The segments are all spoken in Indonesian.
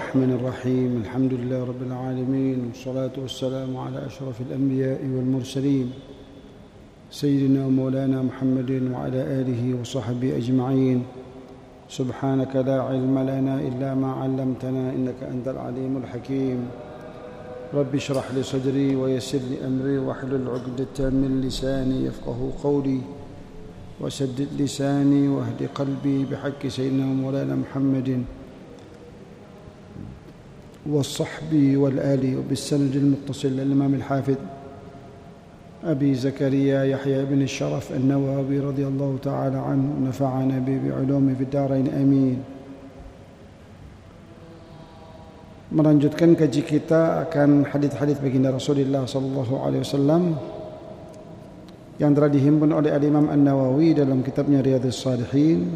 الرحمن الرحيم الحمد لله رب العالمين والصلاة والسلام على أشرف الأنبياء والمرسلين سيدنا ومولانا محمد وعلى آله وصحبه أجمعين سبحانك لا علم لنا إلا ما علمتنا إنك أنت العليم الحكيم رب اشرح لي صدري ويسر لي أمري واحلل عقدة من لساني يفقه قولي وسدد لساني واهد قلبي بحق سيدنا ومولانا محمد والصحب والآل وبالسند المتصل للإمام الحافظ أبي زكريا يحيى بن الشرف النووي رضي الله تعالى عنه ونفعنا به بعلومه في الدارين آمين. Melanjutkan kaji kita akan hadis-hadis baginda Rasulullah sallallahu alaihi wasallam yang telah dihimpun oleh Al-Imam An-Nawawi dalam kitabnya Riyadhus Shalihin,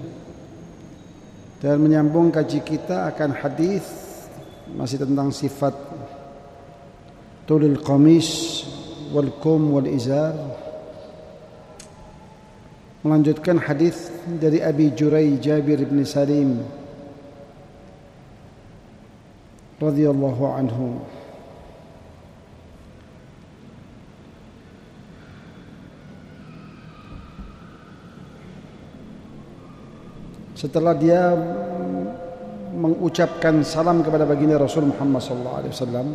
dan menyambung kaji kita akan hadis masih tentang sifat tulul qamis wal kum wal izar. Melanjutkan hadis dari Abi Jurai Jabir bin Salim radhiyallahu anhu. Setelah dia mengucapkan salam kepada baginda Rasul Muhammad sallallahu alaihi wasallam,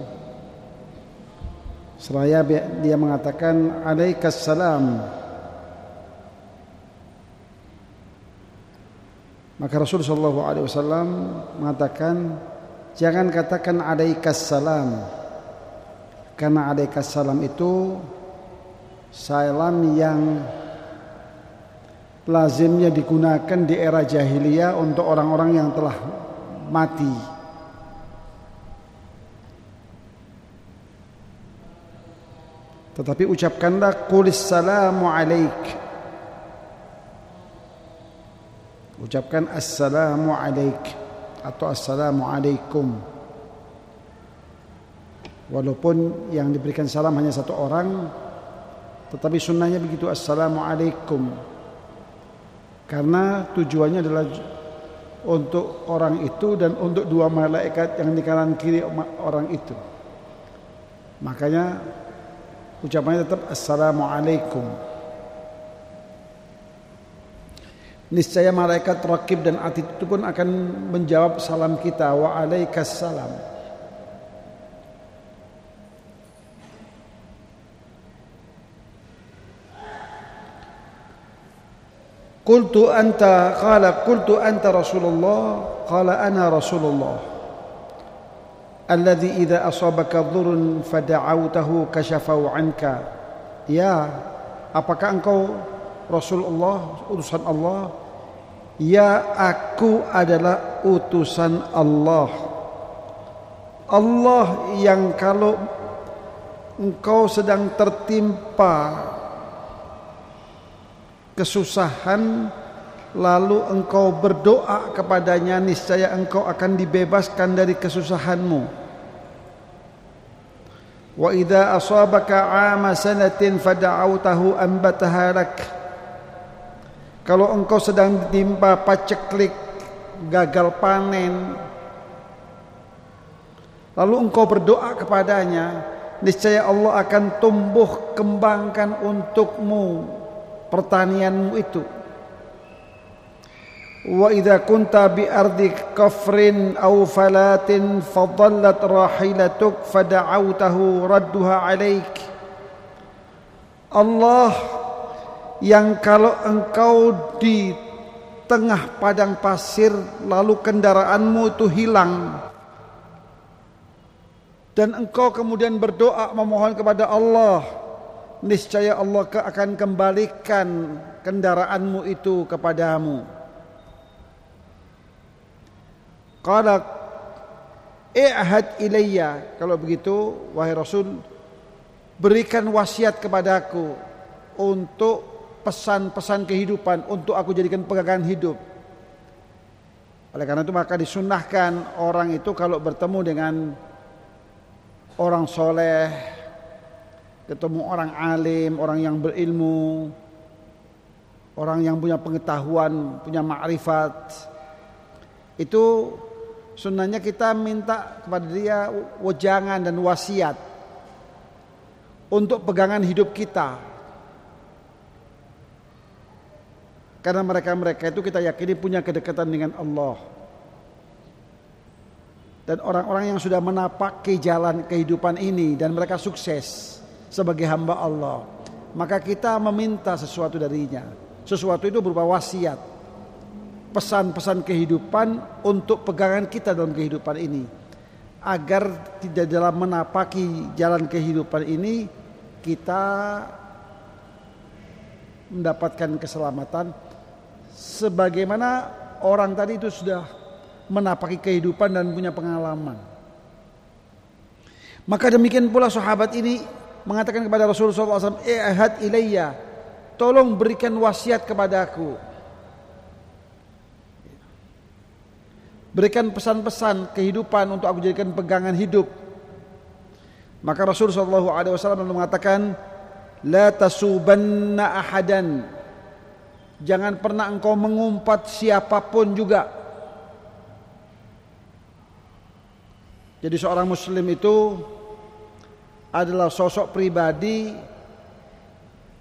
seraya dia mengatakan alaikas salam, maka Rasul sallallahu alaihi wasallam mengatakan jangan katakan alaikas salam, karena alaikas salam itu salam yang lazimnya digunakan di era jahiliyah untuk orang-orang yang telah mati. Tetapi ucapkanlah qulis salamu alaik, ucapkan assalamu alaik atau assalamu alaikum, walaupun yang diberikan salam hanya satu orang, tetapi sunnahnya begitu, assalamu alaikum, karena tujuannya adalah untuk orang itu dan untuk dua malaikat yang di kanan kiri orang itu. Makanya ucapannya tetap assalamu alaikum. Niscaya malaikat raqib dan atid itu pun akan menjawab salam kita, wa alaikas salam. Qultu anta, qala qultu anta Rasulullah, qala ana Rasulullah alladhi idza asabaka dhurrun fada'awtahu kashafau anka. Ya, apakah engkau Rasulullah, utusan Allah? Ya, aku adalah utusan Allah. Allah yang kalau engkau sedang tertimpa kesusahan lalu engkau berdoa kepadanya, niscaya engkau akan dibebaskan dari kesusahanmu. Wa idza asabaka 'ama sanatin fada'awtahu ambataha lak. Kalau engkau sedang ditimpa paceklik, gagal panen, lalu engkau berdoa kepadanya, niscaya Allah akan tumbuh kembangkan untukmu pertanianmu itu. Wa idza kunta bi ardi kafrin aw falatin fadallat rahilatuk fada'awtahu radduha 'alaik. Allah yang kalau engkau di tengah padang pasir lalu kendaraanmu itu hilang dan engkau kemudian berdoa memohon kepada Allah, niscaya Allah akan kembalikan kendaraanmu itu kepadamu. Qala i'had ilayya, kalau begitu wahai Rasul, berikan wasiat kepadaku untuk pesan-pesan kehidupan, untuk aku jadikan pegangan hidup. Oleh karena itu maka disunnahkan orang itu kalau bertemu dengan orang soleh, ketemu orang alim, orang yang berilmu, orang yang punya pengetahuan, punya ma'rifat, itu sunnahnya kita minta kepada dia wejangan dan wasiat untuk pegangan hidup kita. Karena mereka-mereka itu kita yakini punya kedekatan dengan Allah. Dan orang-orang yang sudah menapaki jalan kehidupan ini dan mereka sukses sebagai hamba Allah, maka kita meminta sesuatu darinya. Sesuatu itu berupa wasiat, pesan-pesan kehidupan untuk pegangan kita dalam kehidupan ini, agar tidak dalam menapaki jalan kehidupan ini kita mendapatkan keselamatan sebagaimana orang tadi itu sudah menapaki kehidupan dan punya pengalaman. Maka demikian pula sahabat ini mengatakan kepada Rasulullah SAW, "Ihad ilayya, tolong berikan wasiat kepadaku. Berikan pesan-pesan kehidupan untuk aku jadikan pegangan hidup." Maka Rasulullah SAW mengatakan, "La tasubanna ahadan." Jangan pernah engkau mengumpat siapapun juga. Jadi seorang muslim itu adalah sosok pribadi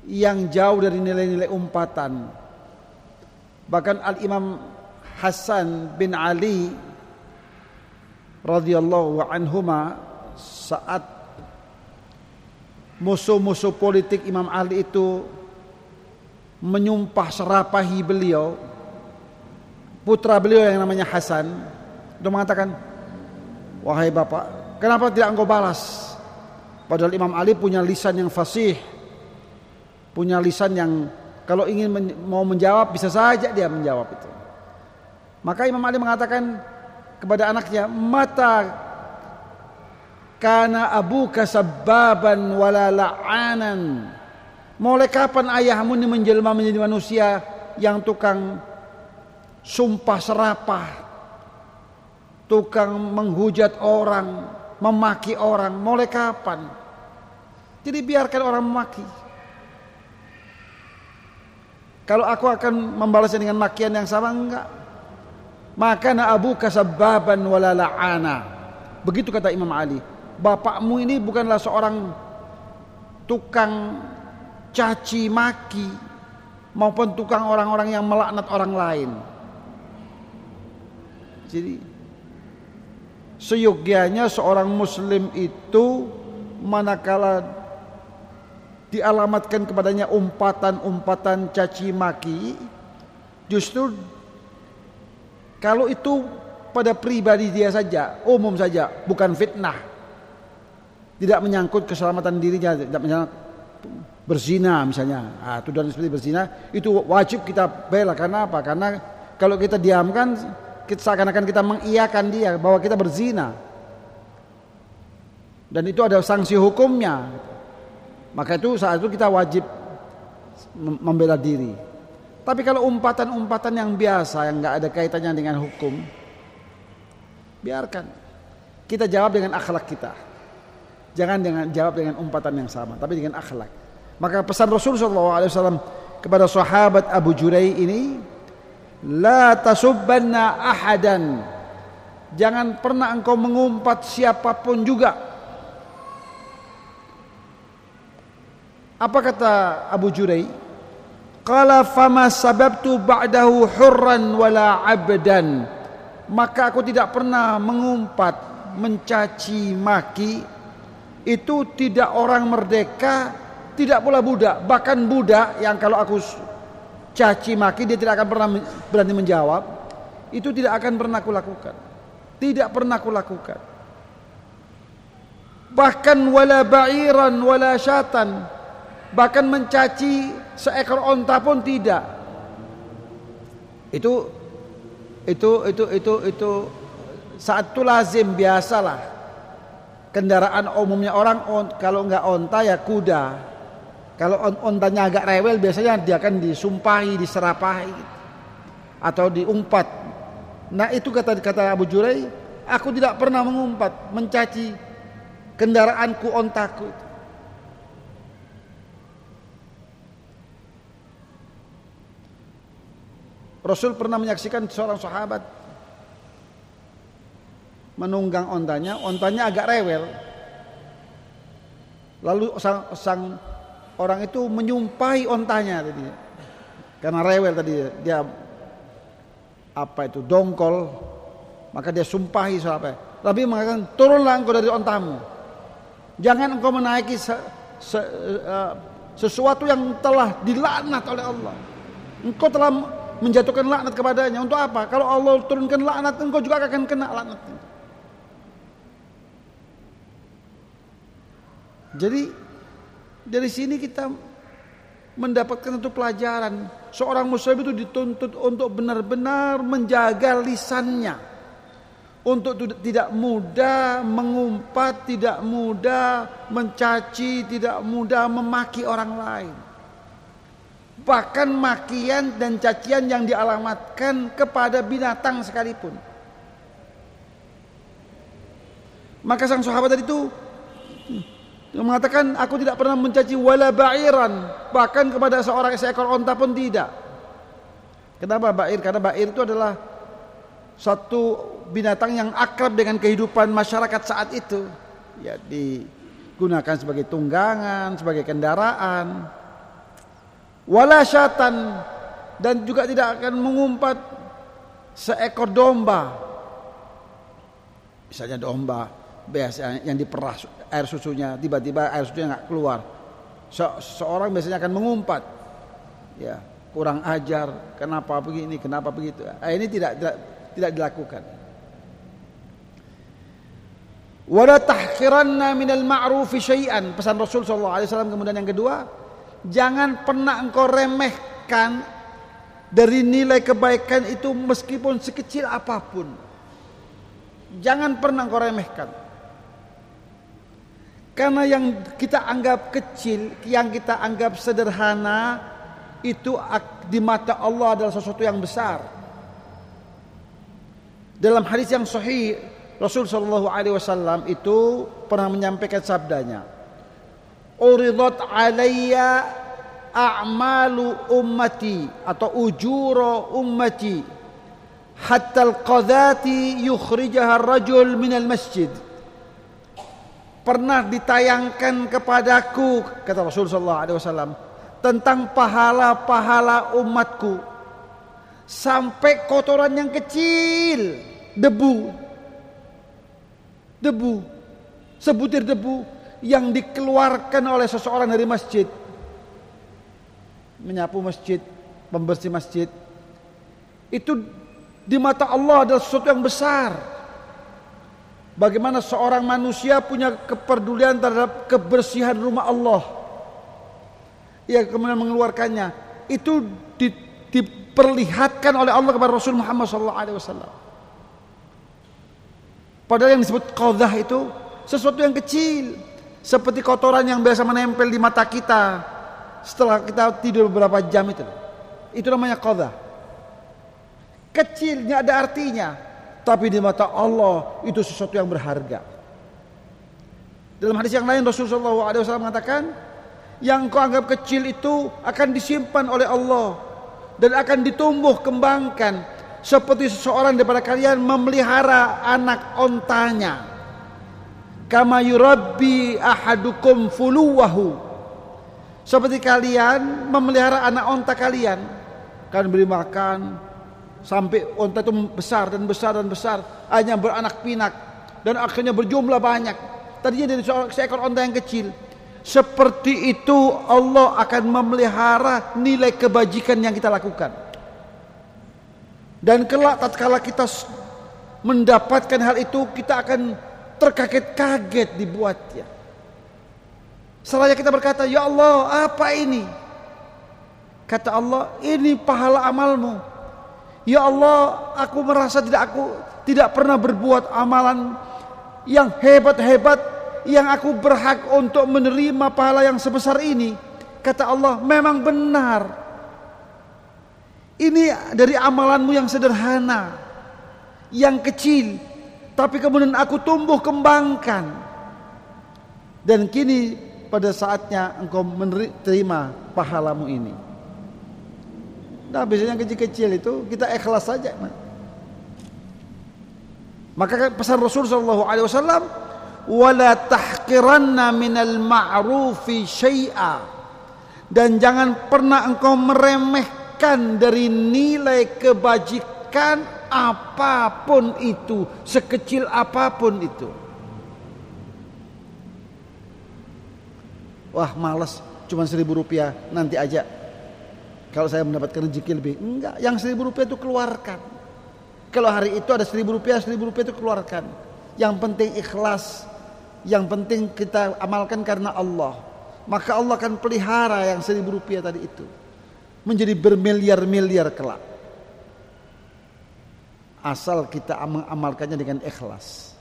yang jauh dari nilai-nilai umpatan. Bahkan Al-Imam Hasan bin Ali radhiyallahu anhuma, saat musuh-musuh politik Imam Ali itu menyumpah serapahi beliau, putra beliau yang namanya Hasan itu mengatakan, "Wahai bapak, kenapa tidak engkau balas?" Padahal Imam Ali punya lisan yang fasih, punya lisan yang kalau ingin mau menjawab bisa saja dia menjawab itu. Maka Imam Ali mengatakan kepada anaknya, "Mata kana abuka sabbaban wala la'anan." Mulai kapan ayahmu ini menjelma menjadi manusia yang tukang sumpah serapah, tukang menghujat orang, memaki orang? Mulai kapan? Jadi biarkan orang memaki. Kalau aku akan membalasnya dengan makian yang sama, enggak. Maka na abuka sabbaban wala la'ana. Begitu kata Imam Ali. Bapakmu ini bukanlah seorang tukang caci maki maupun tukang orang-orang yang melaknat orang lain. Jadi seyogyanya seorang muslim itu manakala dialamatkan kepadanya umpatan-umpatan caci maki, justru kalau itu pada pribadi dia saja, umum saja, bukan fitnah, tidak menyangkut keselamatan dirinya, tidak menyangkut berzina misalnya, tuduhan seperti berzina, itu wajib kita bela. Karena apa? Karena kalau kita diamkan, seakan-akan kita mengiyakan dia bahwa kita berzina, dan itu ada sanksi hukumnya. Maka itu saat itu kita wajib membela diri. Tapi kalau umpatan-umpatan yang biasa yang nggak ada kaitannya dengan hukum, biarkan. Kita jawab dengan akhlak kita. Jangan jawab dengan umpatan yang sama, tapi dengan akhlak. Maka pesan Rasulullah SAW kepada sahabat Abu Jurai ini, la tasubbanna ahadan. Jangan pernah engkau mengumpat siapapun juga. Apa kata Abu Jurai? Qala fama sababtu ba'dahu hurran wala abdan. Maka aku tidak pernah mengumpat, mencaci maki. Itu tidak orang merdeka, tidak pula budak. Bahkan budak yang kalau aku caci maki dia tidak akan pernah berani menjawab, itu tidak akan pernah aku lakukan. Tidak pernah aku lakukan. Bahkan wala ba'iran wala syatan, bahkan mencaci seekor onta pun tidak. Itu saat itu lazim, biasalah. Kendaraan umumnya orang kalau enggak onta ya kuda. Kalau ontanya agak rewel biasanya dia akan disumpahi, diserapahi atau diumpat. Nah itu kata Abu Jurai, aku tidak pernah mengumpat, mencaci kendaraanku, ontaku. Rasul pernah menyaksikan seorang sahabat menunggang ontanya agak rewel. Lalu sang orang itu menyumpahi ontanya tadi. Karena rewel tadi dia dongkol, maka dia sumpahi Nabi mengatakan, turunlah engkau dari ontamu. Jangan engkau menaiki sesuatu yang telah dilaknat oleh Allah. Engkau telah menjatuhkan laknat kepadanya. Untuk apa? Kalau Allah turunkan laknat, engkau juga akan kena laknat. Jadi dari sini kita mendapatkan satu pelajaran. Seorang muslim itu dituntut untuk benar-benar menjaga lisannya, untuk tidak mudah mengumpat, tidak mudah mencaci, tidak mudah memaki orang lain. Bahkan makian dan cacian yang dialamatkan kepada binatang sekalipun. Maka sang sahabat tadi itu mengatakan, aku tidak pernah mencaci wala ba'iran, bahkan kepada seekor onta pun tidak. Kenapa ba'ir? Karena ba'ir itu adalah satu binatang yang akrab dengan kehidupan masyarakat saat itu. Ya, digunakan sebagai tunggangan, sebagai kendaraan. Wala syatan, dan juga tidak akan mengumpat seekor domba. Misalnya domba biasa yang diperah air susunya, tiba-tiba air susunya nggak keluar, seorang biasanya akan mengumpat, ya kurang ajar, kenapa begini, kenapa begitu. Ini tidak dilakukan. Wala tahqiranna minal ma'rufi syai'an, pesan Rasul sallallahu alaihi wasallam. Kemudian yang kedua, jangan pernah engkau remehkan dari nilai kebaikan itu meskipun sekecil apapun. Jangan pernah engkau remehkan. Karena yang kita anggap kecil, yang kita anggap sederhana, itu di mata Allah adalah sesuatu yang besar. Dalam hadis yang sahih, Rasul sallallahu alaihi wasallam itu pernah menyampaikan sabdanya, "Uridat alayya a'malu ummati atau ujuro ummati hatta al-qadhati yukhrijaha ar-rajul minal masjid." Pernah ditayangkan kepadaku, kata Rasul sallallahu alaihi wasallam, tentang pahala-pahala umatku, sampai kotoran yang kecil, debu, sebutir debu yang dikeluarkan oleh seseorang dari masjid, menyapu masjid, pembersih masjid, itu di mata Allah adalah sesuatu yang besar. Bagaimana seorang manusia punya kepedulian terhadap kebersihan rumah Allah, ia kemudian mengeluarkannya, itu diperlihatkan oleh Allah kepada Rasul Muhammad SAW. Padahal yang disebut qadhah itu sesuatu yang kecil, seperti kotoran yang biasa menempel di mata kita setelah kita tidur beberapa jam itu namanya qadhah. Kecil, nggak ada artinya. Tapi di mata Allah itu sesuatu yang berharga. Dalam hadis yang lain Rasulullah SAW mengatakan, yang kau anggap kecil itu akan disimpan oleh Allah dan akan ditumbuh kembangkan seperti seseorang daripada kalian memelihara anak ontanya. Kama yurabbi ahadukum fuluwahu, seperti kalian memelihara anak onta kalian, kalian beri makan sampai onta itu besar dan besar dan besar, hanya beranak pinak dan akhirnya berjumlah banyak. Tadinya dari seekor onta yang kecil. Seperti itu Allah akan memelihara nilai kebajikan yang kita lakukan. Dan kelak tatkala kita mendapatkan hal itu, kita akan terkaget-kaget dibuatnya. Seraya kita berkata, ya Allah, apa ini? Kata Allah, ini pahala amalmu. Ya Allah, aku merasa tidak pernah berbuat amalan yang hebat-hebat, yang aku berhak untuk menerima pahala yang sebesar ini. Kata Allah, memang benar. Ini dari amalanmu yang sederhana, yang kecil, tapi kemudian aku tumbuh kembangkan. Dan kini pada saatnya engkau menerima pahalamu ini. Nah, biasanya kecil-kecil itu kita ikhlas saja. Maka pesan Rasul sallallahu alaihi wasallam, wala tahqiranna minal ma'rufi syai'a, dan jangan pernah engkau meremehkan dari nilai kebajikan apapun itu, sekecil apapun itu. Wah, malas, cuma 1.000 rupiah, nanti aja kalau saya mendapatkan rezeki lebih. Enggak, yang 1.000 rupiah itu keluarkan. Kalau hari itu ada 1.000 rupiah, 1.000 rupiah itu keluarkan. Yang penting ikhlas, yang penting kita amalkan karena Allah. Maka Allah akan pelihara yang 1.000 rupiah tadi itu menjadi bermiliar-miliar kelak. Asal kita mengamalkannya dengan ikhlas.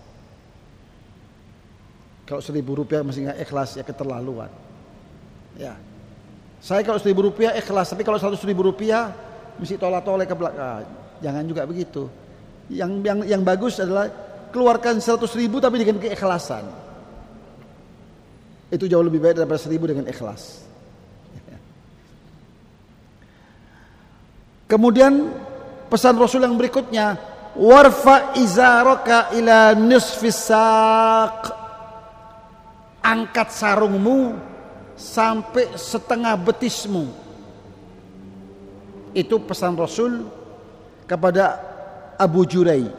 Kalau 1.000 rupiah masih nggak ikhlas, ya keterlaluan. Ya, saya kalau 1.000 rupiah ikhlas, tapi kalau 100.000 rupiah mesti tolak-tolak ke belakang. Jangan juga begitu. Yang bagus adalah keluarkan 100.000 tapi dengan keikhlasan. Itu jauh lebih baik daripada 1.000 dengan ikhlas. Kemudian pesan Rasul yang berikutnya, warfa izaraka ila nisfis saq, angkat sarungmu sampai setengah betismu. Itu pesan Rasul kepada Abu Jurai.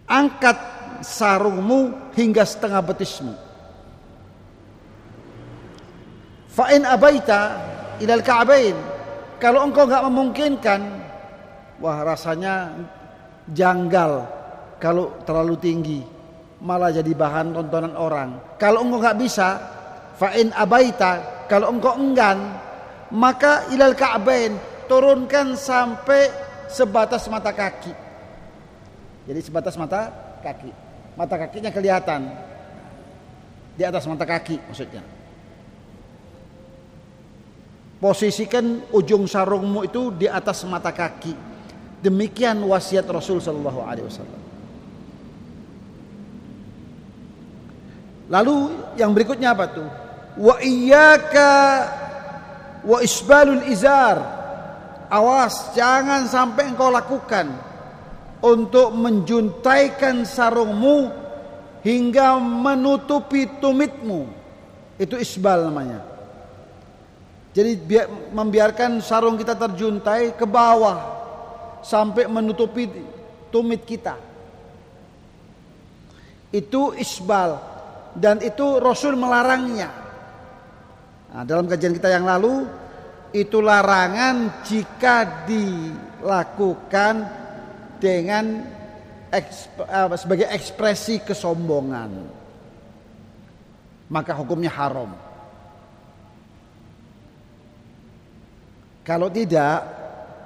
Angkat sarungmu hingga setengah betismu. Fa in abaita ilal ka'bain, kalau engkau enggak memungkinkan, wah rasanya janggal kalau terlalu tinggi, malah jadi bahan tontonan orang. Kalau engkau enggak bisa, fa in abaita, kalau engkau enggan, maka ilal ka'bain, turunkan sampai sebatas mata kaki. Jadi sebatas mata kaki. Mata kakinya kelihatan di atas mata kaki maksudnya. Posisikan ujung sarungmu itu di atas mata kaki. Demikian wasiat Rasul sallallahu alaihi wasallam. Lalu yang berikutnya apa tuh? Wa iyyaka wa isbalul izar. Awas, jangan sampai engkau lakukan untuk menjuntaikan sarungmu hingga menutupi tumitmu. Itu isbal namanya. Jadi membiarkan sarung kita terjuntai ke bawah sampai menutupi tumit kita. Itu isbal, dan itu Rasul melarangnya. Nah, dalam kajian kita yang lalu, itu larangan jika dilakukan dengan sebagai ekspresi kesombongan, maka hukumnya haram. Kalau tidak,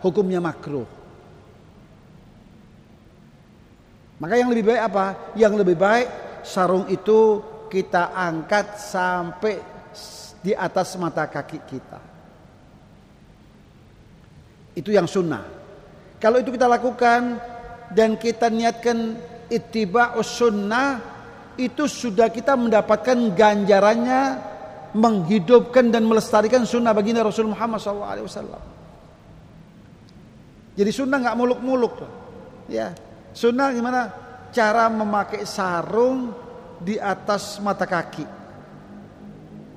hukumnya makruh. Maka yang lebih baik apa? Yang lebih baik sarung itu kita angkat sampai di atas mata kaki kita. Itu yang sunnah. Kalau itu kita lakukan dan kita niatkan ittiba'us sunnah, itu sudah kita mendapatkan ganjarannya menghidupkan dan melestarikan sunnah baginda Rasul Muhammad SAW. Jadi sunnah nggak muluk-muluk, ya. Sunnah gimana? Cara memakai sarung di atas mata kaki.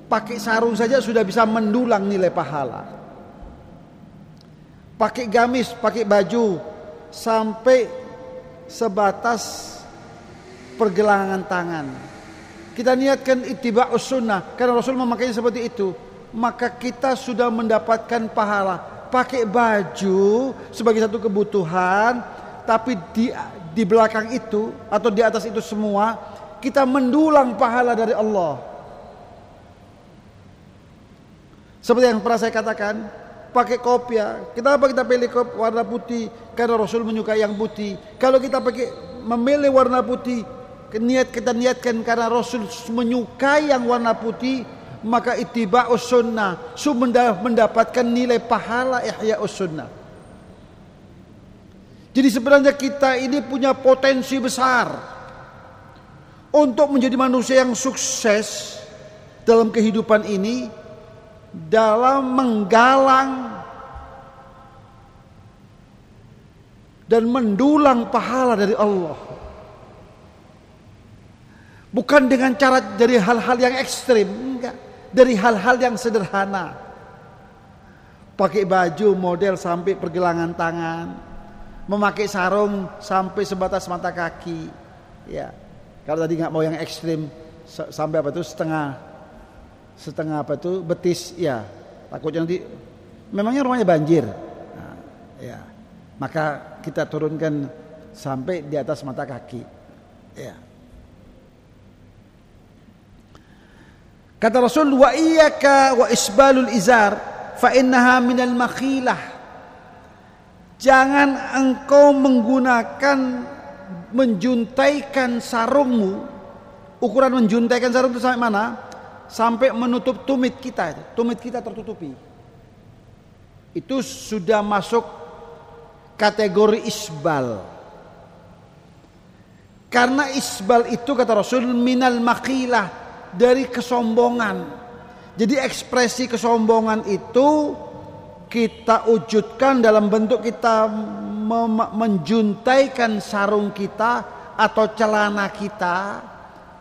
Pakai sarung saja sudah bisa mendulang nilai pahala. Pakai gamis, pakai baju sampai sebatas pergelangan tangan. Kita niatkan ittiba'us sunnah karena Rasul memakainya seperti itu, maka kita sudah mendapatkan pahala. Pakai baju sebagai satu kebutuhan, tapi di belakang itu atau di atas itu semua kita mendulang pahala dari Allah. Seperti yang pernah saya katakan, pakai kopiah. Kenapa kita pilih warna putih? Karena Rasul menyukai yang putih. Kalau kita memilih warna putih, kita niatkan karena Rasul menyukai yang warna putih, maka ittiba'us sunnah sudah mendapatkan nilai pahala ihya'us sunnah. Jadi sebenarnya kita ini punya potensi besar untuk menjadi manusia yang sukses dalam kehidupan ini, dalam menggalang dan mendulang pahala dari Allah. Bukan dengan cara dari hal-hal yang ekstrim, enggak, dari hal-hal yang sederhana. Pakai baju model sampai pergelangan tangan, memakai sarung sampai sebatas mata kaki. Ya, kalau tadi nggak mau yang ekstrim sampai apa itu setengah apa itu betis, ya takutnya nanti memangnya rumahnya banjir. Nah, ya, maka kita turunkan sampai di atas mata kaki. Ya. Kata Rasul, wa iyyaka wa isbalul izar fa innaha minal makhilah. Jangan engkau menggunakan menjuntaikan sarungmu. Ukuran menjuntaikan sarung itu sampai mana? Sampai menutup tumit kita. Tumit kita tertutupi. Itu sudah masuk kategori isbal. Karena isbal itu kata Rasul minal makhilah, dari kesombongan. Jadi ekspresi kesombongan itu kita wujudkan dalam bentuk kita menjuntaikan sarung kita atau celana kita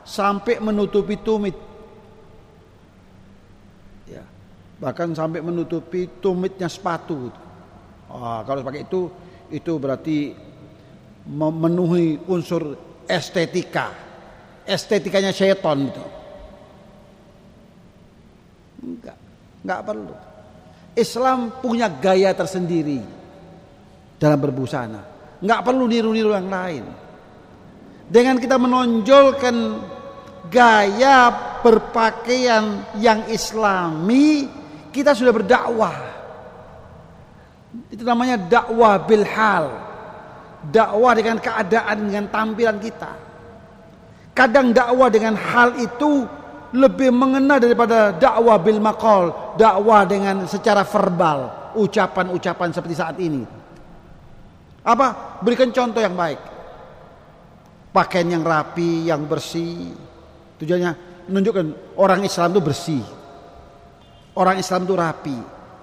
sampai menutupi tumit. Ya, bahkan sampai menutupi tumitnya sepatu. Kalau pakai itu berarti memenuhi unsur estetikanya syaitan itu. Enggak perlu. Islam punya gaya tersendiri dalam berbusana. Enggak perlu niru-niru yang lain. Dengan kita menonjolkan gaya berpakaian yang islami, kita sudah berdakwah. Itu namanya dakwah bil hal. Dakwah dengan keadaan, dengan tampilan kita. Kadang dakwah dengan hal itu lebih mengena daripada dakwah bil maqal, dakwah dengan secara verbal, ucapan-ucapan seperti saat ini. Apa? Berikan contoh yang baik. Pakaian yang rapi, yang bersih. Tujuannya menunjukkan orang Islam itu bersih. Orang Islam itu rapi.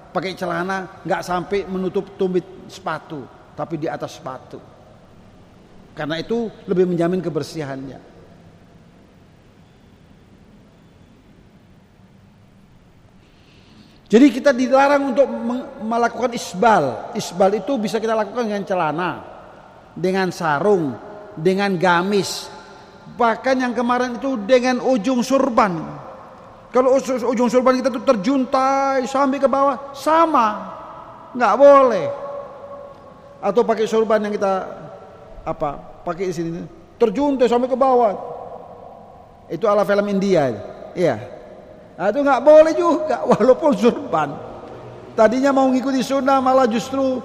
Pakai celana enggak sampai menutup tumit sepatu, tapi di atas sepatu. Karena itu lebih menjamin kebersihannya. Jadi kita dilarang untuk melakukan isbal. Isbal itu bisa kita lakukan dengan celana, dengan sarung, dengan gamis. Bahkan yang kemarin itu dengan ujung surban. Kalau ujung surban kita tuh terjuntai sampai ke bawah, sama, nggak boleh. Atau pakai surban yang kita pakai di sini, terjuntai sampai ke bawah. Itu ala film India, iya. Nah, itu nggak boleh juga walaupun surban. Tadinya mau ngikuti sunnah malah justru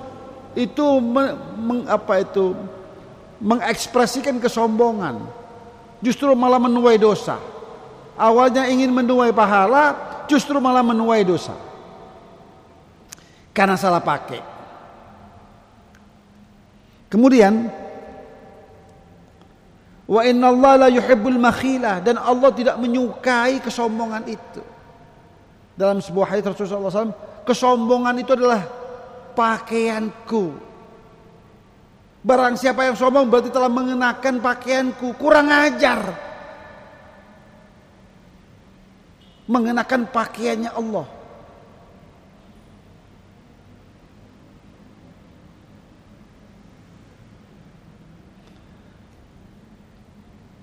itu mengekspresikan kesombongan. Justru malah menuai dosa. Awalnya ingin menuai pahala, justru malah menuai dosa. Karena salah pakai. Kemudian wa innallaha la yuhibbul makhilah, dan Allah tidak menyukai kesombongan itu. Dalam sebuah hadis Rasulullah SAW, kesombongan itu adalah pakaianku. Barang siapa yang sombong berarti telah mengenakan pakaianku. Kurang ajar. Mengenakan pakaiannya Allah.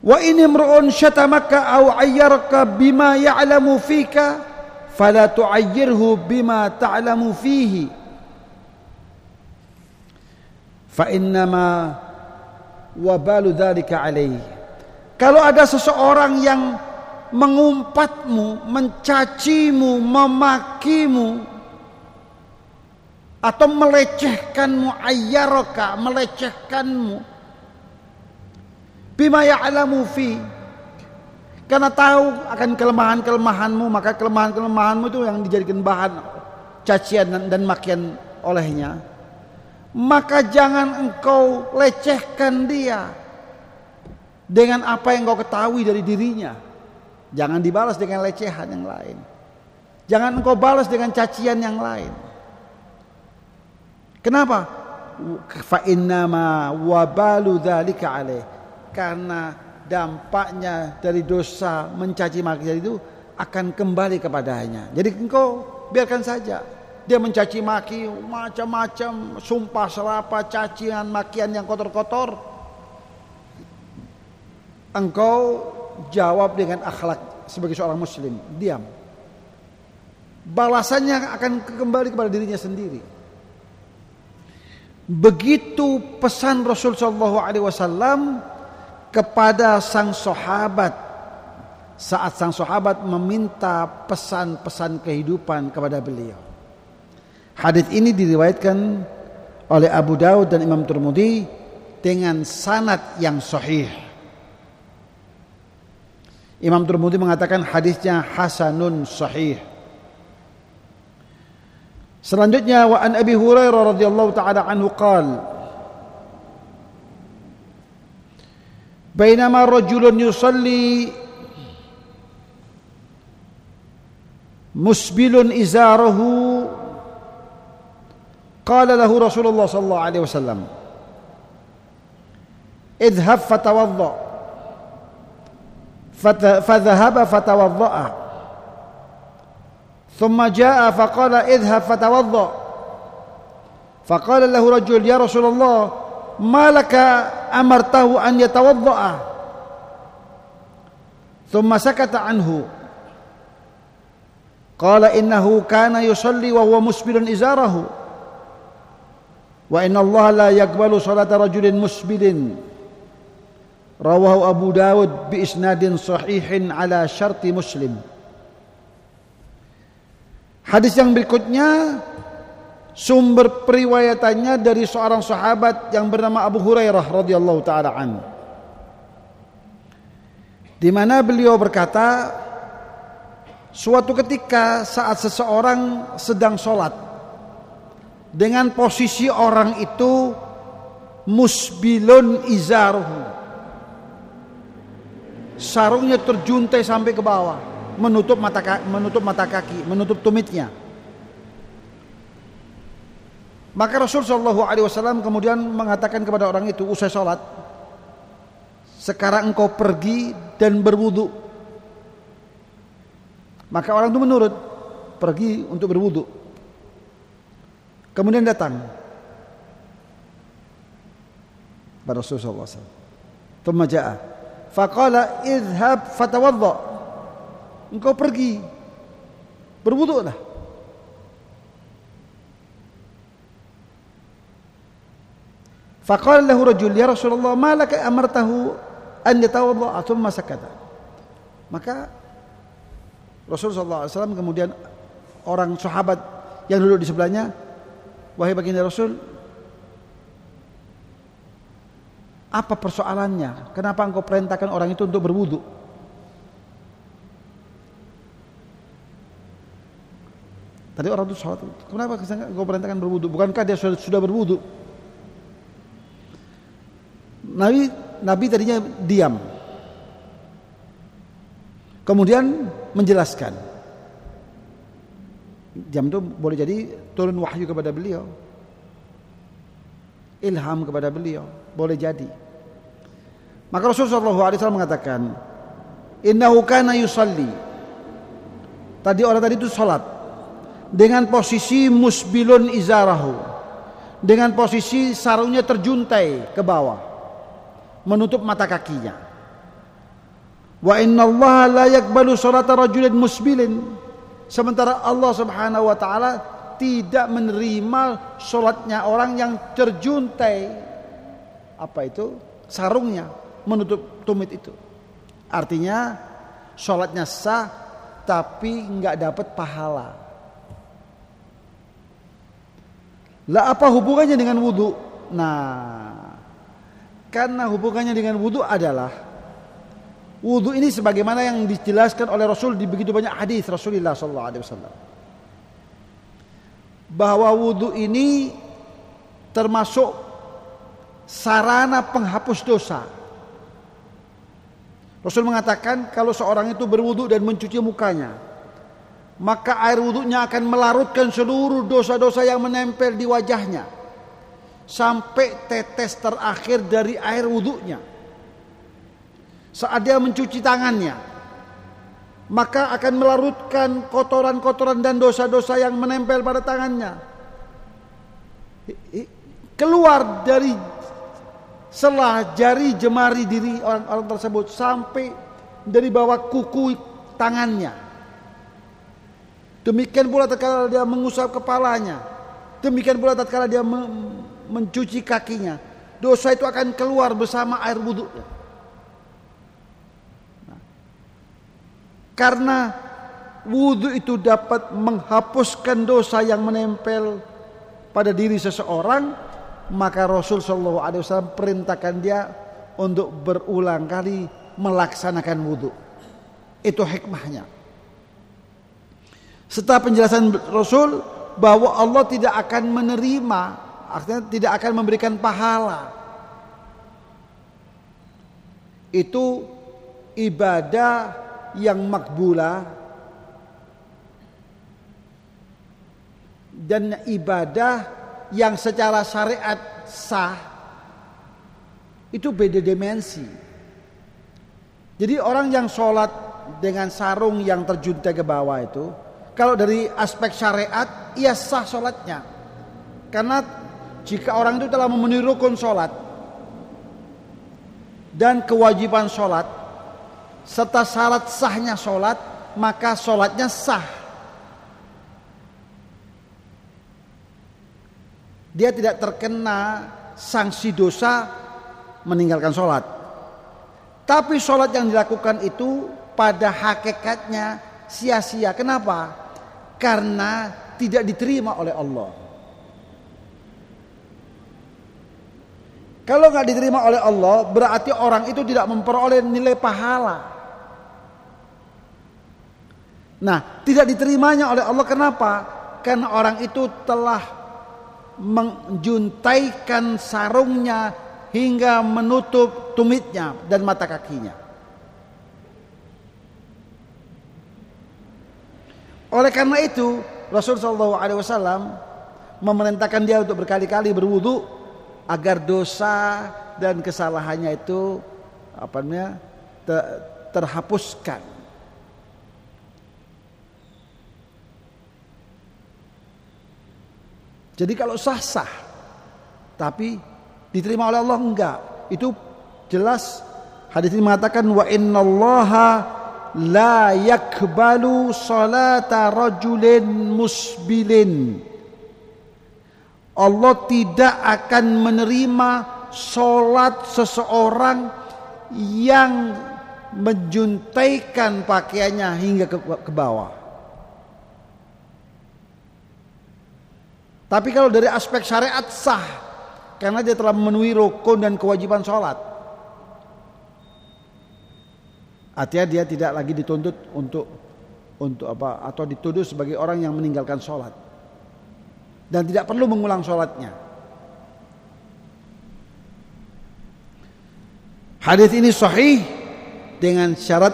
Wa in imru'un syatamaka aw ayyaraka bima ya'lamu fika fala tu'ayyirhu bima ta'lamu fihi fa innama wabalu dzalika alaihi. Kalau ada seseorang yang mengumpatmu, mencacimu, memakimu atau melecehkanmu, ayyaraka, melecehkanmu bima ya'lamu fi, karena tahu akan kelemahan-kelemahanmu, maka kelemahan-kelemahanmu itu yang dijadikan bahan cacian dan makian olehnya, maka jangan engkau lecehkan dia dengan apa yang kau ketahui dari dirinya. Jangan dibalas dengan lecehan yang lain. Jangan engkau balas dengan cacian yang lain. Kenapa? fa innama wabalu dzalika alaih, karena dampaknya dari dosa mencaci maki itu akan kembali kepadanya. Jadi engkau biarkan saja dia mencaci maki macam-macam, sumpah serapah, cacian, makian yang kotor-kotor, engkau jawab dengan akhlak sebagai seorang muslim, diam. Balasannya akan kembali kepada dirinya sendiri. Begitu pesan Rasul sallallahu alaihi wasallam kepada sang sahabat saat sang sahabat meminta pesan-pesan kehidupan kepada beliau. Hadis ini diriwayatkan oleh Abu Daud dan Imam Tirmidzi dengan sanad yang sahih. Imam Tirmidzi mengatakan hadisnya hasanun sahih. Selanjutnya wa an Abi Hurairah radhiyallahu taala anhu qala bainama rajulun yusalli musbilun izarahu qala lahu Rasulullah sallallahu alaihi wasallam idhhab fatawadda fadhahaba fatawadda'a ثم جاء فقال اذهب فتوضأ فقال له رجل يا رسول الله ما لك أمرته أن يتوضأ ثم سكت عنه قال إنه كان يصلي وهو مسبل إزاره وإن الله لا يقبل صلاة رجل مسبل رواه أبو داود بإسناد صحيح على شرط مسلم. Hadis yang berikutnya sumber periwayatannya dari seorang sahabat yang bernama Abu Hurairah radhiyallahu taala an, di mana beliau berkata, suatu ketika saat seseorang sedang sholat dengan posisi orang itu musbilun izaruhu, sarungnya terjuntai sampai ke bawah, menutup mata kaki, menutup tumitnya. Maka Rasul sallallahu alaihi wasallam kemudian mengatakan kepada orang itu usai salat, sekarang engkau pergi dan berwudu. Maka orang itu menurut, pergi untuk berwudu. Kemudian datang pada Rasul sallallahu alaihi wasallam. Tsumma jaa faqala idhhab fatawadda. Engkau pergi berwudulah. Faqala lahu rajul ya Rasulullah ma laka amartahu an yatawadda thumma sakata. Maka Rasul sallallahu alaihi wasallam kemudian orang sahabat yang duduk di sebelahnya, wahai baginda Rasul, apa persoalannya? Kenapa engkau perintahkan orang itu untuk berwudu? Tadi orang itu sholat, kenapa engkau perintahkan berwudu? Bukankah dia sudah berwudu? Nabi tadinya diam, kemudian menjelaskan. Diam itu boleh jadi turun wahyu kepada beliau, ilham kepada beliau, boleh jadi. Maka Rasulullah SAW mengatakan, innahu kana yusalli. Tadi orang tadi itu sholat dengan posisi musbilun izarahu, dengan posisi sarungnya terjuntai ke bawah, menutup mata kakinya. Wa innallaha la yaqbalu salata rajulin musbilin. Sementara Allah Subhanahu wa taala tidak menerima salatnya orang yang terjuntai sarungnya, menutup tumit itu. Artinya salatnya sah tapi enggak dapat pahala. Lah apa hubungannya dengan wudu? Nah, karena hubungannya dengan wudu adalah wudu ini sebagaimana yang dijelaskan oleh Rasul di begitu banyak hadis Rasulullah sallallahu alaihi wasallam, bahwa wudu ini termasuk sarana penghapus dosa. Rasul mengatakan kalau seorang itu berwudu dan mencuci mukanya, maka air wudunya akan melarutkan seluruh dosa-dosa yang menempel di wajahnya, sampai tetes terakhir dari air wudhunya. Saat dia mencuci tangannya, maka akan melarutkan kotoran-kotoran dan dosa-dosa yang menempel pada tangannya, keluar dari sela jari jemari diri orang tersebut sampai dari bawah kuku tangannya. Demikian pula tatkala dia mengusap kepalanya, demikian pula tatkala dia mencuci kakinya, dosa itu akan keluar bersama air wudhunya. Karena wudhu itu dapat menghapuskan dosa yang menempel pada diri seseorang, maka Rasul sallallahu alaihi wasallam perintahkan dia untuk berulang kali melaksanakan wudhu. Itu hikmahnya. Setelah penjelasan Rasul bahwa Allah tidak akan menerima, artinya tidak akan memberikan pahala, itu ibadah yang makbulah dan ibadah yang secara syariat sah, itu beda dimensi. Jadi orang yang sholat dengan sarung yang terjuntai ke bawah itu, kalau dari aspek syariat ia sah sholatnya, karena jika orang itu telah memenuhi rukun sholat dan kewajiban sholat serta syarat sahnya sholat, maka sholatnya sah. Dia tidak terkena sanksi dosa meninggalkan sholat. Tapi sholat yang dilakukan itu pada hakikatnya sia-sia. Kenapa? Karena tidak diterima oleh Allah. Kalau nggak diterima oleh Allah, berarti orang itu tidak memperoleh nilai pahala. Nah, tidak diterimanya oleh Allah kenapa? Karena orang itu telah menjuntaikan sarungnya hingga menutup tumitnya dan mata kakinya. Oleh karena itu, Rasulullah SAW memerintahkan dia untuk berkali-kali berwudu agar dosa dan kesalahannya itu terhapuskan. Jadi kalau sah-sah, tapi diterima oleh Allah enggak. Itu jelas hadis ini mengatakan wa innallaha la yakbalu salata rajulin musbilin. Allah tidak akan menerima salat seseorang yang menjuntaikan pakaiannya hingga ke bawah. Tapi kalau dari aspek syariat sah, karena dia telah memenuhi rukun dan kewajiban sholat. Artinya dia tidak lagi dituntut untuk apa, atau dituduh sebagai orang yang meninggalkan sholat, dan tidak perlu mengulang sholatnya. Hadis ini sahih dengan syarat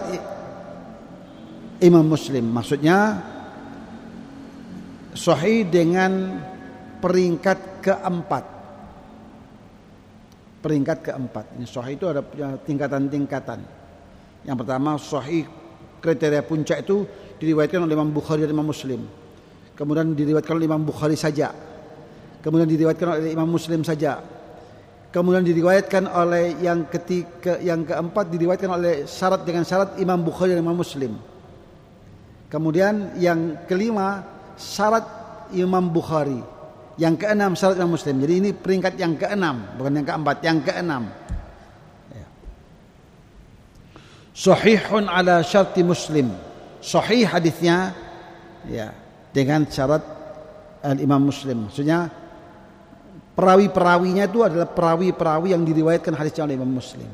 Imam Muslim. Maksudnya sahih dengan peringkat keempat. Peringkat keempat. Ini sahih itu ada tingkatan-tingkatan. Yang pertama sahih, kriteria puncak itu diriwayatkan oleh Imam Bukhari dan Imam Muslim. Kemudian diriwayatkan oleh Imam Bukhari saja. Kemudian diriwayatkan oleh Imam Muslim saja. Kemudian diriwayatkan oleh yang keempat diriwayatkan oleh dengan syarat Imam Bukhari dan Imam Muslim. Kemudian yang kelima syarat Imam Bukhari. Yang keenam syarat Imam Muslim. Jadi ini peringkat yang keenam, bukan yang keempat, yang keenam. Ya. Sahihun ala syarti Muslim. Sahih hadisnya ya dengan syarat Imam Muslim. Maksudnya perawi-perawinya itu adalah perawi-perawi yang diriwayatkan hadisnya oleh Imam Muslim.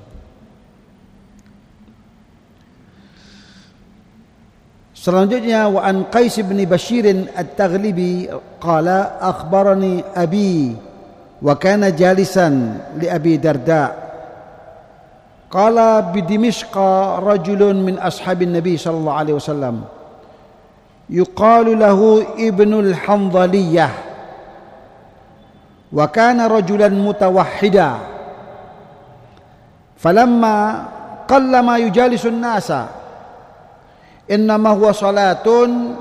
Selanjutnya wa an Qais bin Bashir at-Taghlibi qala akhbarani abi wa kana jalisan li Abi Darda qala bi Dimishq rajulun min ashabin Nabi sallallahu alaihi wasallam yuqalu lahu Ibnul Hanzaliyah wa kana rajulan mutawahhida falamma qallama yujalisun nasa innama huwa salatun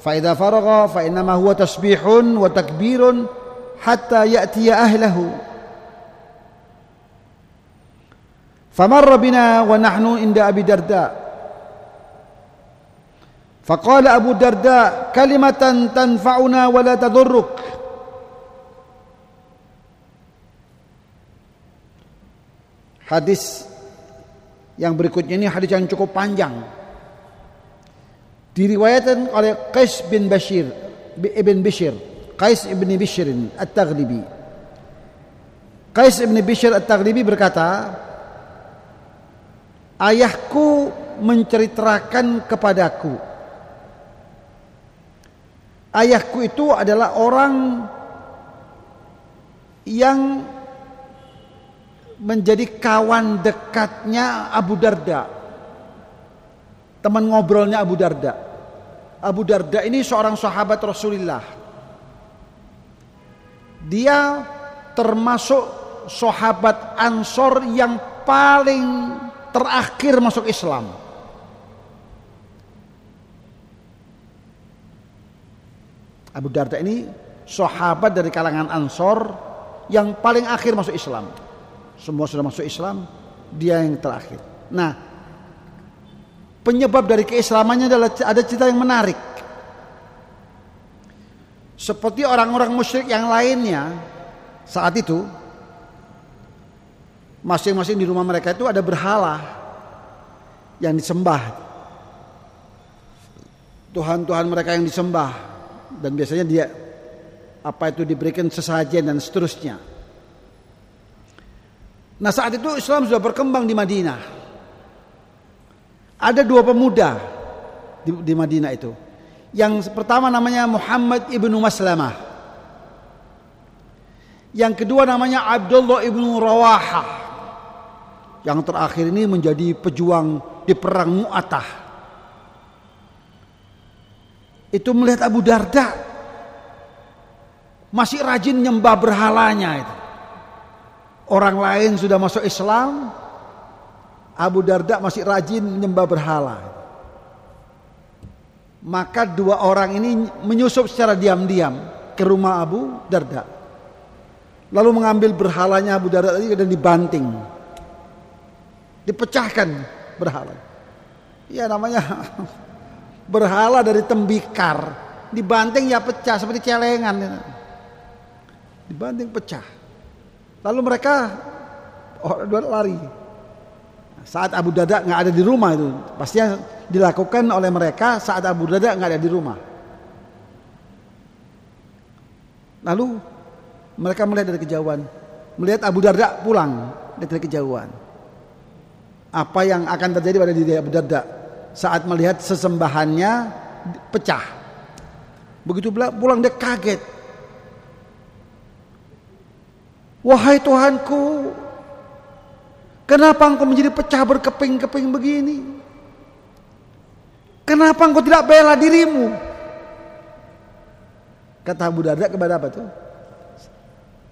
fa idza faragha fa innama huwa tasbihun wa takbirun hatta ya'tiya ahlahu famarra bina wa nahnu inda Abi Darda faqala Abu Darda kalimatan tanfa'una wa la tadurruk. Hadis yang berikutnya ini hadis yang cukup panjang. Diriwayatkan oleh Qais bin Bishr At-Taghlibi. Qais bin Bishr At-Taghlibi berkata, ayahku menceritakan kepadaku. Ayahku itu adalah orang yang menjadi kawan dekatnya Abu Darda, teman ngobrolnya Abu Darda. Abu Darda ini seorang sahabat Rasulullah. Dia termasuk sahabat Ansor yang paling terakhir masuk Islam. Abu Darda ini sahabat dari kalangan Ansor yang paling akhir masuk Islam. Semua sudah masuk Islam, dia yang terakhir. Nah, penyebab dari keislamannya adalah ada cerita yang menarik. Seperti orang-orang musyrik yang lainnya, saat itu masing-masing di rumah mereka itu ada berhala yang disembah. Tuhan-tuhan mereka yang disembah, dan biasanya dia diberikan sesajen dan seterusnya. Nah, saat itu Islam sudah berkembang di Madinah. Ada dua pemuda di Madinah itu. Yang pertama namanya Muhammad ibnu Maslamah. Yang kedua namanya Abdullah ibnu Rawahah. Yang terakhir ini menjadi pejuang di perang Mu'atah. Itu melihat Abu Darda masih rajin nyembah berhalanya itu. Orang lain sudah masuk Islam, Abu Darda masih rajin menyembah berhala. Maka dua orang ini menyusup secara diam-diam ke rumah Abu Darda. Lalu mengambil berhalanya Abu Darda tadi dan dibanting. Dipecahkan berhala. Ya namanya berhala dari tembikar. Dibanting ya pecah seperti celengan. Dibanting pecah. Lalu mereka lari. Saat Abu Darda nggak ada di rumah itu, pastinya dilakukan oleh mereka saat Abu Darda nggak ada di rumah. Lalu mereka melihat dari kejauhan, melihat Abu Darda pulang dari kejauhan. Apa yang akan terjadi pada diri Abu Darda saat melihat sesembahannya pecah? Begitu pulang dia kaget. Wahai Tuhanku, kenapa engkau menjadi pecah berkeping-keping begini? Kenapa engkau tidak bela dirimu? Kata Abu Darda kepada apa tuh?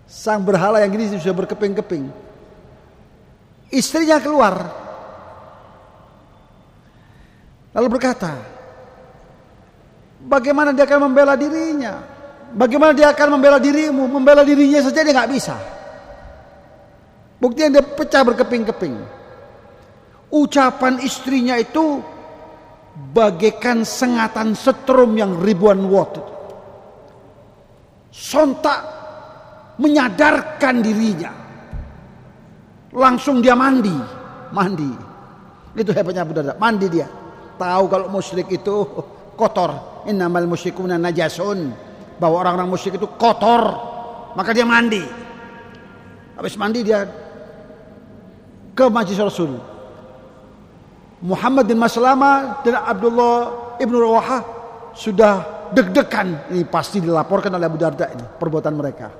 Sang berhala yang gini sudah berkeping-keping. Istrinya keluar. Lalu berkata, bagaimana dia akan membela dirinya? Bagaimana dia akan membela dirimu? Membela dirinya saja dia nggak bisa. Buktinya dia pecah berkeping-keping. Ucapan istrinya itu bagaikan sengatan setrum yang ribuan watt. Sontak menyadarkan dirinya. Langsung dia mandi. Itu hebatnya Abu Darda, mandi dia. Tahu kalau musyrik itu kotor. Innamal musyrikuna najasun. Bahwa orang-orang musyrik itu kotor. Maka dia mandi. Habis mandi dia ke majlis Rasul. Muhammad bin Maslamah dan Abdullah ibnu Rawahah sudah deg-degan. Ini pasti dilaporkan oleh Abu Darda ini perbuatan mereka.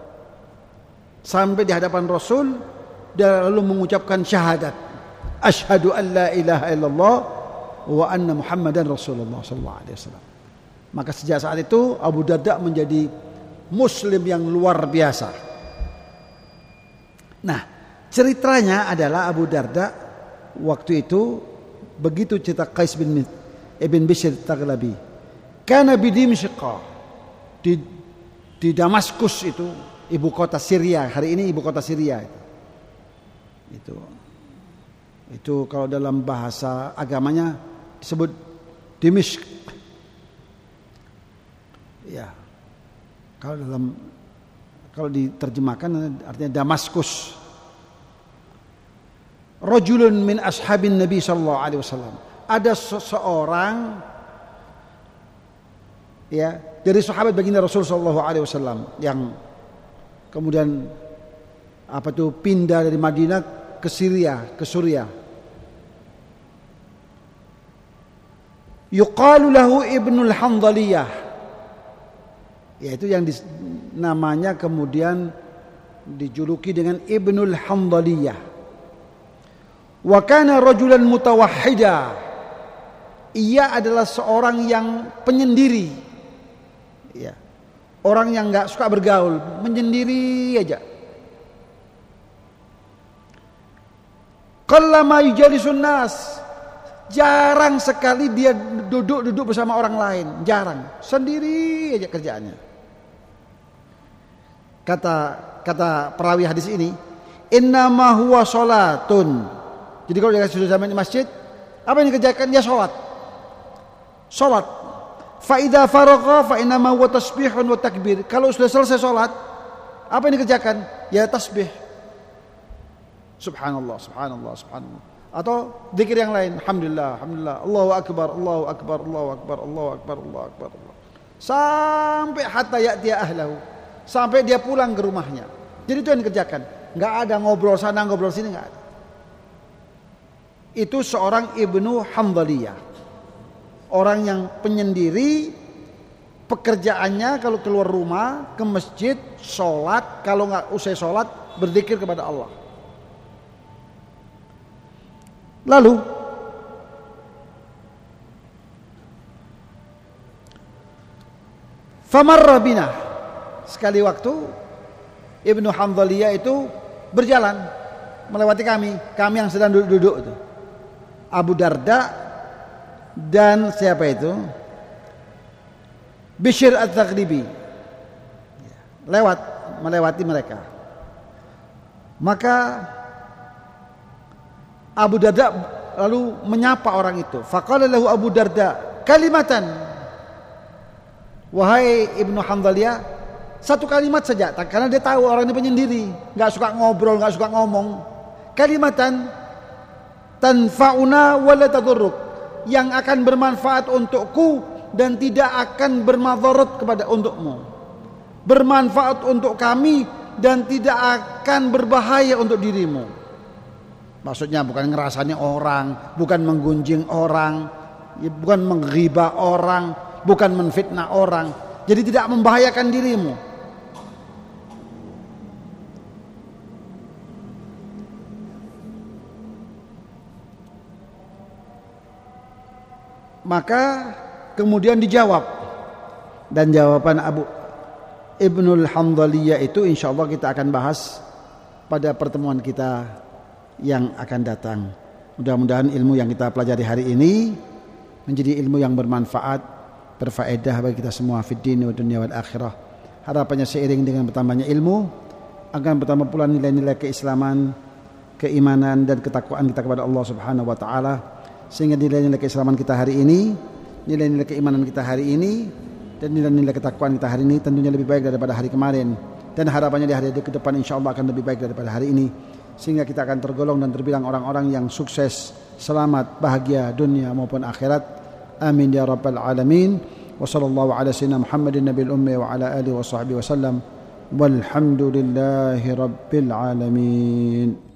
Sampai di hadapan Rasul, dia lalu mengucapkan syahadat, asyhadu an la ilaha illallah wa anna Muhammadan Rasulullah sallallahu alaihi wasallam. Maka sejak saat itu Abu Darda menjadi muslim yang luar biasa. Nah, ceritanya adalah Abu Darda waktu itu begitu cerita Qais bin Ibn Bishr Taghlabi. Kana bi Dimashq, di Damaskus itu ibu kota Syria, hari ini ibu kota Syria itu kalau dalam bahasa agamanya disebut Dimashq. Ya. Kalau diterjemahkan artinya Damaskus. Rajulun min ashabin Nabi sallallahu alaihi wasallam. Ada seseorang ya dari sahabat baginda Rasul sallallahu alaihi wasallam yang kemudian pindah dari Madinah ke Suriah. Yuqalu lahu Ibnul Handhaliyah. Yaitu yang namanya kemudian dijuluki dengan Ibnul Handhaliyah. Wa kana rajulan mutawahhida. Ia adalah seorang yang penyendiri. Ya. Orang yang enggak suka bergaul, menyendiri aja. Qallama yujalisun nas. Jarang sekali dia duduk bersama orang lain, jarang. Sendiri aja kerjaannya. Kata perawi hadis ini, innama huwa sholatun. Jadi kalau dia sudah sampai di masjid, apa yang dikerjakan? Dia sholat. Fa idza faragha fa innama huwa tasbihun wa takbir. Kalau sudah selesai sholat, apa yang dikerjakan? Ya tasbih. Subhanallah. Atau zikir yang lain, alhamdulillah, Allahu akbar. Sampai hatta ya'tiya ahlahu. Sampai dia pulang ke rumahnya. Jadi itu yang dikerjakan. Enggak ada ngobrol sana, ngobrol sini, enggak ada. Itu seorang Ibnu Handhaliyah. Orang yang penyendiri, pekerjaannya kalau keluar rumah ke masjid, sholat, kalau enggak usai sholat berzikir kepada Allah. Lalu famarra bina, sekali waktu Ibnu Handhaliyah itu berjalan melewati kami yang sedang duduk itu. Abu Darda dan siapa itu? Bishr At-Taghlibi melewati mereka. Maka Abu Darda lalu menyapa orang itu. Faqala lahu Abu Darda kalimatan. Wahai Ibnu Handhaliyah, satu kalimat saja, karena dia tahu orang ini penyendiri, enggak suka ngobrol, enggak suka ngomong. Kalimatan tanfa'una wa la tadurruk, yang akan bermanfaat untukku dan tidak akan bermadarat kepada untukmu. Bermanfaat untuk kami dan tidak akan berbahaya untuk dirimu. Maksudnya bukan ngerasani orang, bukan menggunjing orang, bukan menghibah orang, bukan menfitnah orang. Jadi tidak membahayakan dirimu. Maka kemudian dijawab. Dan jawaban Ibnul Handhaliyah itu insyaallah kita akan bahas pada pertemuan kita yang akan datang. Mudah-mudahan ilmu yang kita pelajari hari ini menjadi ilmu yang bermanfaat, berfaedah bagi kita semua fid din wa dunya wal akhirah. Harapannya seiring dengan bertambahnya ilmu akan bertambah pula nilai-nilai keislaman, keimanan dan ketakwaan kita kepada Allah Subhanahu wa taala, sehingga nilai-nilai keislaman kita hari ini, nilai-nilai keimanan kita hari ini dan nilai-nilai ketakwaan kita hari ini tentunya lebih baik daripada hari kemarin, dan harapannya di hari ke depan insyaallah akan lebih baik daripada hari ini, sehingga kita akan tergolong dan terbilang orang-orang yang sukses, selamat, bahagia dunia maupun akhirat. Amin ya rabbal alamin. Wa sallallahu ala sayyidina Muhammadin nabiyil ummi wa ala alihi wa sahbihi wasallam. Walhamdulillahi rabbil alamin.